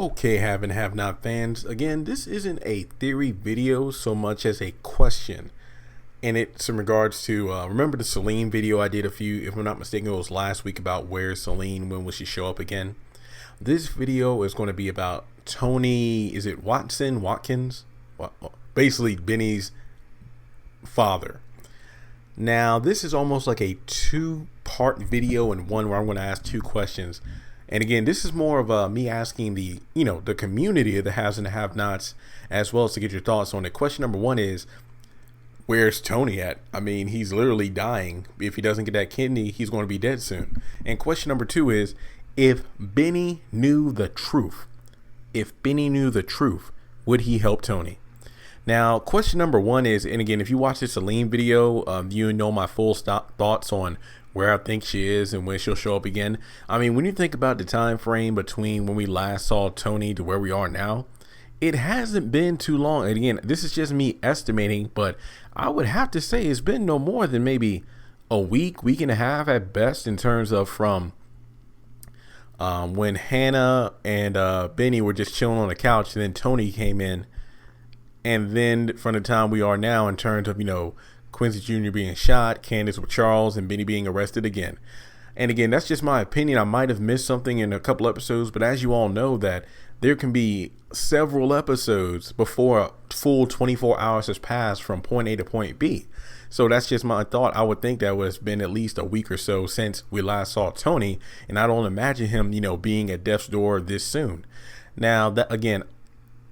Okay, have and have not fans. Again, this isn't a theory video so much as a question. And it's in regards to, remember the Celine video I did if I'm not mistaken, it was last week about where's Celine, when will she show up again? This video is going to be about Toni, is it Watkins? Basically, Benny's father. Now, this is almost like a two-part video in one where I'm going to ask two questions. And again, this is more of me asking the community of the haves and the have-nots, as well as to get your thoughts on it. Question number one is, where's Toni at? I mean, he's literally dying. If he doesn't get that kidney, he's going to be dead soon. And question number two is, if Benny knew the truth, would he help Toni? Now, question number one is, and again, if you watch the Celine video, you know my full thoughts on where I think she is and when she'll show up again. I mean, when you think about the time frame between when we last saw Toni to where we are now, it hasn't been too long. And again, this is just me estimating, but I would have to say it's been no more than maybe a week and a half at best, in terms of from when Hannah and Benny were just chilling on the couch, and then Toni came in. And then from the time we are now, in terms of, Quincy Jr. being shot, Candace with Charles, and Benny being arrested again. And again, that's just my opinion. I might have missed something in a couple episodes, but as you all know, that there can be several episodes before a full 24 hours has passed from point A to point B. So that's just my thought. I would think that was been at least a week or so since we last saw Toni, and I don't imagine him, being at death's door this soon. Now,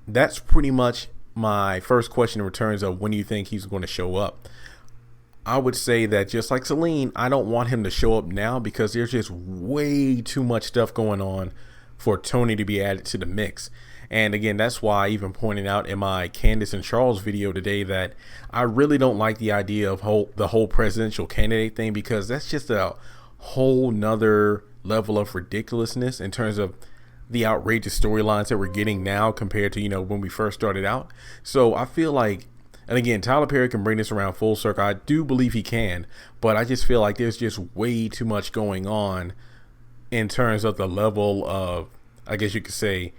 that's pretty much my first question in returns of when do you think he's going to show up. I would say that just like Celine, I don't want him to show up now because there's just way too much stuff going on for Toni to be added to the mix. And again, that's why I even pointed out in my Candace and Charles video today that I really don't like the idea of the whole presidential candidate thing, because that's just a whole nother level of ridiculousness in terms of the outrageous storylines that we're getting now compared to, when we first started out. So I feel like, and again, Tyler Perry can bring this around full circle. I do believe he can, but I just feel like there's just way too much going on in terms of the level of, I guess you could say,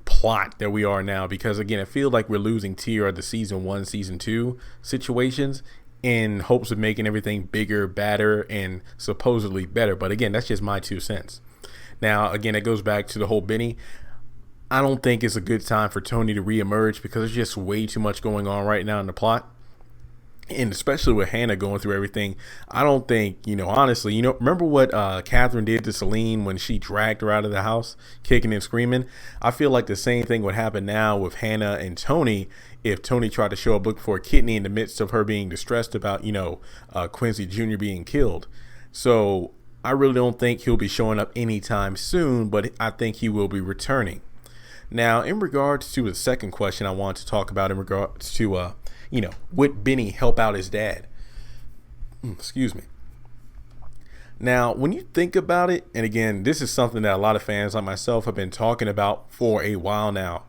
plot that we are now. Because again, I feel like we're losing tier of the season 1, season 2 situations in hopes of making everything bigger, badder, and supposedly better. But again, that's just my 2 cents. Now, again, it goes back to the whole Benny. I don't think it's a good time for Toni to reemerge because there's just way too much going on right now in the plot. And especially with Hannah going through everything, I don't think, honestly, remember what Catherine did to Celine when she dragged her out of the house, kicking and screaming? I feel like the same thing would happen now with Hannah and Toni if Toni tried to show up looking for a kidney in the midst of her being distressed about, Quincy Jr. being killed. So I really don't think he'll be showing up anytime soon, but I think he will be returning. Now, in regards to the second question I want to talk about in regards to, would Benny help out his dad? Excuse me. Now, when you think about it, and again, this is something that a lot of fans like myself have been talking about for a while now.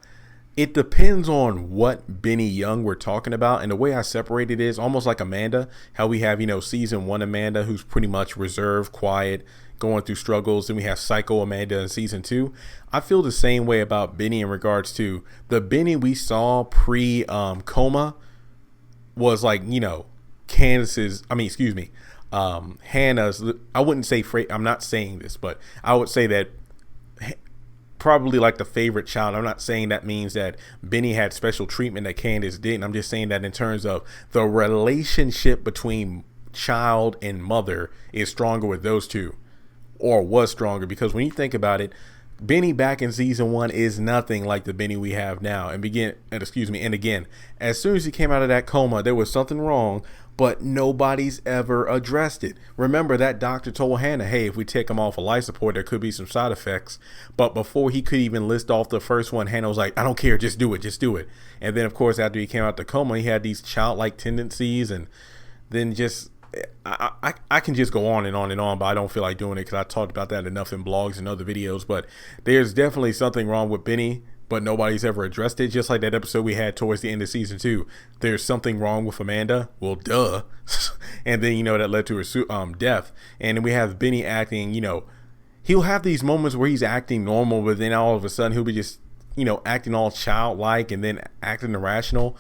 It depends on what Benny Young we're talking about. And the way I separate it is almost like Amanda, how we have, season 1 Amanda, who's pretty much reserved, quiet, going through struggles. Then we have Psycho Amanda in season 2. I feel the same way about Benny in regards to the Benny we saw pre coma was like, Candace's, Hannah's, I wouldn't say, I'm not saying this, but I would say that probably like the favorite child. I'm not saying that means that Benny had special treatment that Candace didn't. I'm just saying that in terms of the relationship between child and mother is stronger with those two, or was stronger, because when you think about it, Benny back in season 1 is nothing like the Benny we have now. And again, as soon as he came out of that coma, there was something wrong, but nobody's ever addressed it. Remember, that doctor told Hannah, hey, if we take him off of life support, there could be some side effects. But before he could even list off the first one, Hannah was like, I don't care, just do it. And then, of course, after he came out the coma, he had these childlike tendencies, and then just, I can just go on and on and on, but I don't feel like doing it because I talked about that enough in blogs and other videos. But there's definitely something wrong with Benny, but nobody's ever addressed it. Just like that episode we had towards the end of season 2, there's something wrong with Amanda. Well, duh. And then, that led to her death. And then we have Benny acting, he'll have these moments where he's acting normal, but then all of a sudden he'll be just acting all childlike and then acting irrational.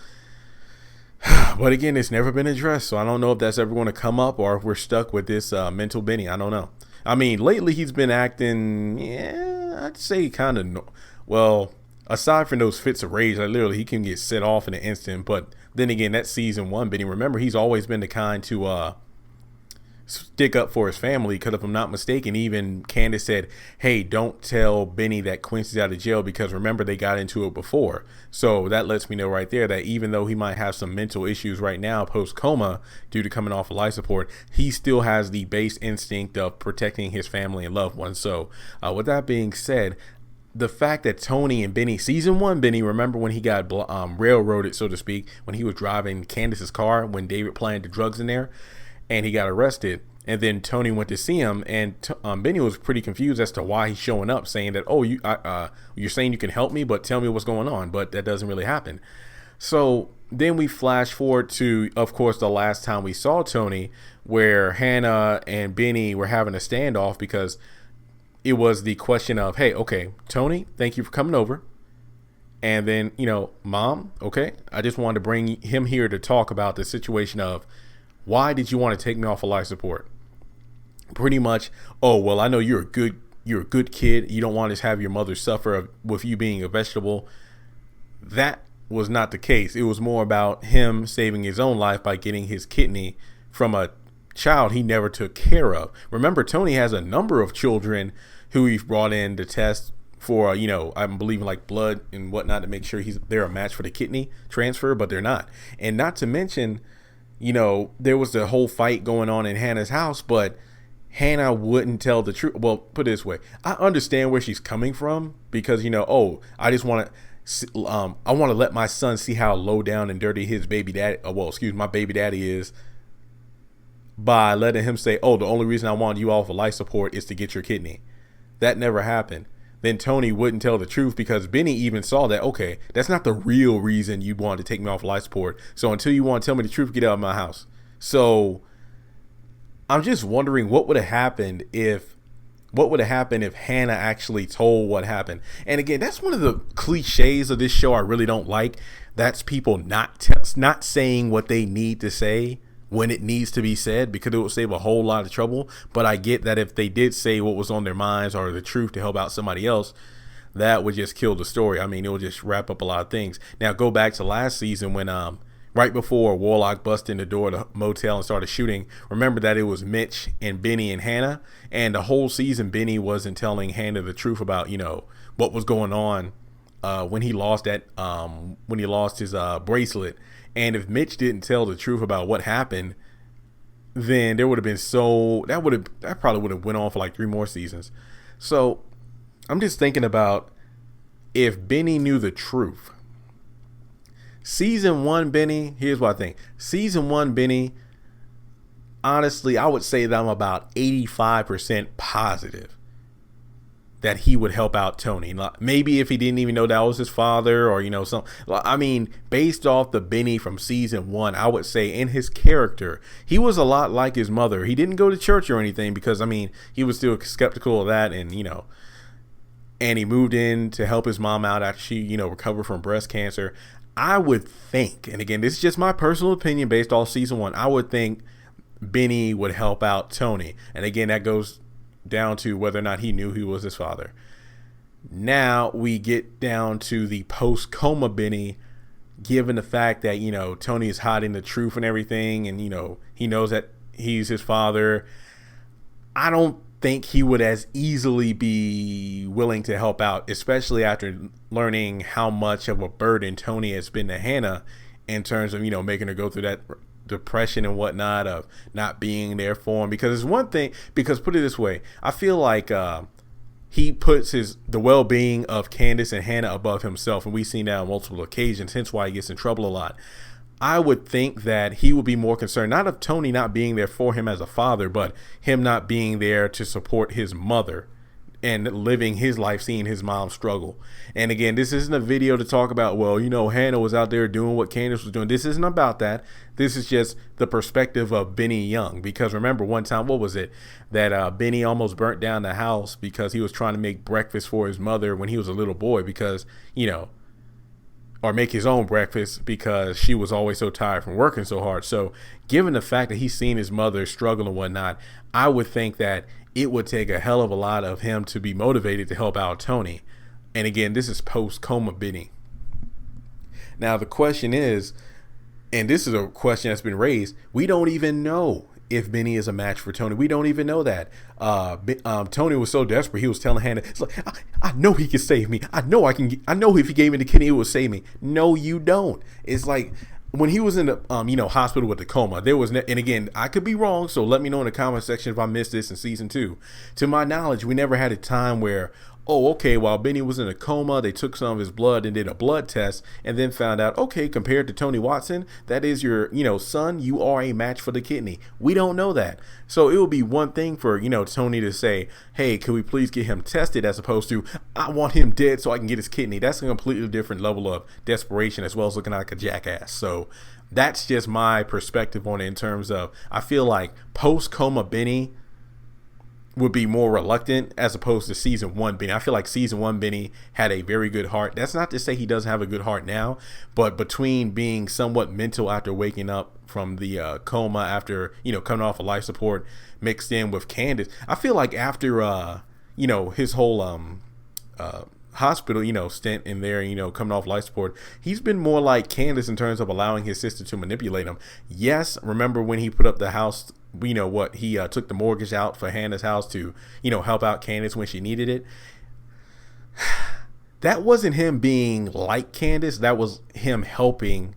But again, it's never been addressed, so I don't know if that's ever going to come up or if we're stuck with this mental Benny. I don't know. I mean, lately he's been acting, I'd say kind of, well, aside from those fits of rage, literally he can get set off in an instant. But then again, that's season 1 Benny. Remember, he's always been the kind to stick up for his family, because if I'm not mistaken, even Candace said, hey, don't tell Benny that Quincy's out of jail, because remember, they got into it before. So that lets me know right there that even though he might have some mental issues right now post coma due to coming off of life support, he still has the base instinct of protecting his family and loved ones. So with that being said, the fact that Toni and Benny, season 1 Benny, remember when he got railroaded, so to speak, when he was driving Candace's car when David planted the drugs in there and he got arrested, and then Toni went to see him, and Benny was pretty confused as to why he's showing up, saying that, oh, you're saying you can help me, but tell me what's going on. But that doesn't really happen. So then we flash forward to, of course, the last time we saw Toni, where Hannah and Benny were having a standoff, because it was the question of, hey, okay, Toni, thank you for coming over. And then, Mom, okay, I just wanted to bring him here to talk about the situation of, why did you want to take me off of life support? Pretty much, oh, well, I know you're a good kid. You don't want to have your mother suffer with you being a vegetable. That was not the case. It was more about him saving his own life by getting his kidney from a child he never took care of. Remember, Toni has a number of children who he's brought in to test for, I'm believing like blood and whatnot to make sure they're a match for the kidney transfer, but they're not. And not to mention, there was the whole fight going on in Hannah's house, but Hannah wouldn't tell the truth. Well, put it this way, I understand where she's coming from, because, I just want to, I want to let my son see how low down and dirty his baby daddy, my baby daddy is, by letting him say, oh, the only reason I want you off of life support is to get your kidney. That never happened. Then Toni wouldn't tell the truth, because Benny even saw that, okay, that's not the real reason you wanted to take me off life support. So until you want to tell me the truth, get out of my house. So I'm just wondering what would have happened if Hannah actually told what happened. And again, that's one of the cliches of this show I really don't like. That's people not saying what they need to say when it needs to be said, because it will save a whole lot of trouble. But I get that if they did say what was on their minds or the truth to help out somebody else, that would just kill the story. I mean, it would just wrap up a lot of things. Now go back to last season when right before Warlock busted in the door of the motel and started shooting. Remember that it was Mitch and Benny and Hannah, and the whole season Benny wasn't telling Hannah the truth about what was going on when he lost his bracelet. And if Mitch didn't tell the truth about what happened, then there would have been that probably would have went on for like 3 more seasons. So I'm just thinking about if Benny knew the truth. Season 1 Benny, here's what I think. Season 1 Benny, honestly, I would say that I'm about 85% positive that he would help out Toni. Maybe if he didn't even know that was his father, or I mean, based off the Benny from season 1, I would say in his character, he was a lot like his mother. He didn't go to church or anything, because I mean, he was still skeptical of that, and and he moved in to help his mom out after she recovered from breast cancer. I would think, and again, this is just my personal opinion based off season 1, I would think Benny would help out Toni. And again, that goes down to whether or not he knew he was his father. Now we get down to the post-coma Benny, given the fact that, Toni is hiding the truth and everything, and, he knows that he's his father. I don't think he would as easily be willing to help out, especially after learning how much of a burden Toni has been to Hannah in terms of, making her go through that depression and whatnot of not being there for him. Because it's one thing, because put it this way, I feel like he puts the well-being of Candace and Hannah above himself, and we've seen that on multiple occasions, hence why he gets in trouble a lot. I would think that he would be more concerned, not of Toni not being there for him as a father, but him not being there to support his mother and living his life, seeing his mom struggle. And again, this isn't a video to talk about, well, you know, Hannah was out there doing what Candace was doing. This isn't about that. This is just the perspective of Benny Young. Because remember one time, what was it, that Benny almost burnt down the house because he was trying to make breakfast for his mother when he was a little boy, because, you know, or make his own breakfast because she was always so tired from working so hard. So given the fact that he's seen his mother struggle and whatnot, I would think that it would take a hell of a lot of him to be motivated to help out Toni. And again, this is post-coma Benny. Now the question is, and this is a question that's been raised, we don't even know if Benny is a match for Toni. We don't even know that. Toni was so desperate, he was telling Hannah, it's like, I know he can save me. I know if he gave me the kidney, it would save me. No, you don't. It's like when he was in the hospital with the coma, there was and again, I could be wrong, so let me know in the comment section if I missed this in season 2. To my knowledge, we never had a time where, oh, okay, while Benny was in a coma, they took some of his blood and did a blood test and then found out, okay, compared to Toni Watson, that is your, son, you are a match for the kidney. We don't know that. So it would be one thing for, Toni to say, hey, can we please get him tested, as opposed to, I want him dead so I can get his kidney. That's a completely different level of desperation, as well as looking like a jackass. So that's just my perspective on it, in terms of, I feel like post-coma Benny would be more reluctant as opposed to season 1 Benny. I feel like season 1 Benny had a very good heart. That's not to say he doesn't have a good heart now, but between being somewhat mental after waking up from the coma, after coming off of life support, mixed in with Candace, I feel like after his whole hospital stint in there, coming off life support, he's been more like Candace in terms of allowing his sister to manipulate him. Yes, remember when he put up the house, he took the mortgage out for Hannah's house to help out Candace when she needed it. That wasn't him being like Candace, that was him helping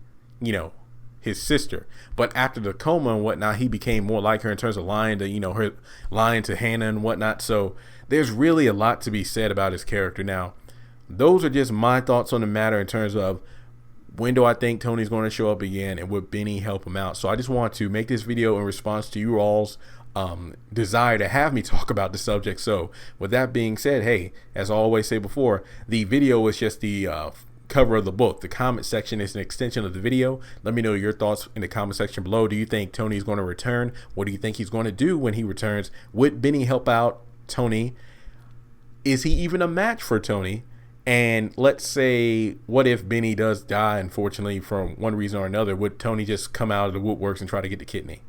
his sister. But after the coma and whatnot, he became more like her in terms of lying to her, lying to Hannah and whatnot. So there's really a lot to be said about his character. Now, those are just my thoughts on the matter in terms of, when do I think Toni's going to show up again, and would Benny help him out? So I just want to make this video in response to you all's desire to have me talk about the subject. So with that being said, hey, as I always say before, the video is just the cover of the book. The comment section is an extension of the video. Let me know your thoughts in the comment section below. Do you think Toni is going to return? What do you think he's going to do when he returns? Would Benny help out Toni? Is he even a match for Toni? And let's say, what if Benny does die, unfortunately, from one reason or another? Would Toni just come out of the woodworks and try to get the kidney?